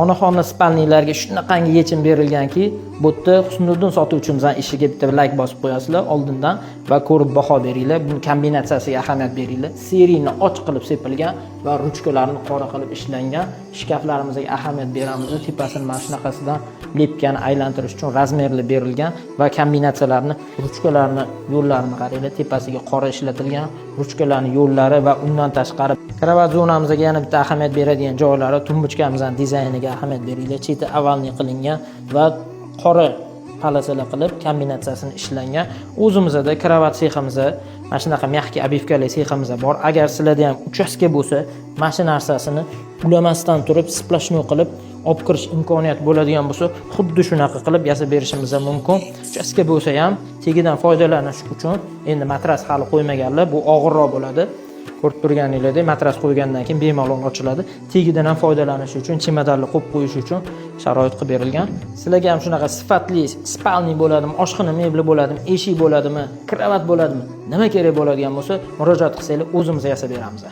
onaxona spalnilarga shunaqangi yechim berilganki, bu yerda Husniddin sotuvchimizning ishiga bitta like bosib qo'yasizlar oldindan va ko'rib baho beringlar. Buni kombinatsiyasiga ahamiyat beringlar. Seriyni och qilib sepilgan va ruchkalarni qora qilib ishlangan. Shkaflarimizga ahamiyat beramiz. Tepasini mana shunaqasidan lepkani aylantirish uchun razmerli berilgan va kombinatsiyalarni, ruchkalarni yo'llarini qaranglar, tepasiga qora ishlatilgan, ruchkalarning yo'llari va undan tashqari kravat zonamizga yana bitta ahamiyat beradigan joylari tumbuchkamizning dizayniga ahamiyat beringlar. Cheti avalniy qilingan va qora palasalar qilib kombinatsiyasini ishlangan. O'zimizda kravat seximizda mana shunaqa myaxki obivkali seximiz bor. Agar sizlarda ham uchastka bo'lsa, mana shu narsasini ulamasdan turib splashnoy qilib olib kirish imkoniyat bo'ladigan bo'lsa, xuddi shunaqa qilib yasab berishimiz mumkin. Uchastka bo'lsa ham tegidan foydalanish uchun endi matras hali qo'ymaganlar, bu og'irroq bo'ladi. Ko'rib turganingizdek, matras qo'ygandan keyin bemalol ochiladi. Tegidan ham foydalanish uchun, chemodanni qo'yib qo'yish uchun sharoit qilib berilgan. Sizlarga ham shunaqa sifatli spalni bo'ladimi, oshxona mebli bo'ladimi, eshik bo'ladimi, kravat bo'ladimi, nima kerak bo'ladigan bo'lsa, murojaat qilsanglar, o'zimiz yasab beramiz.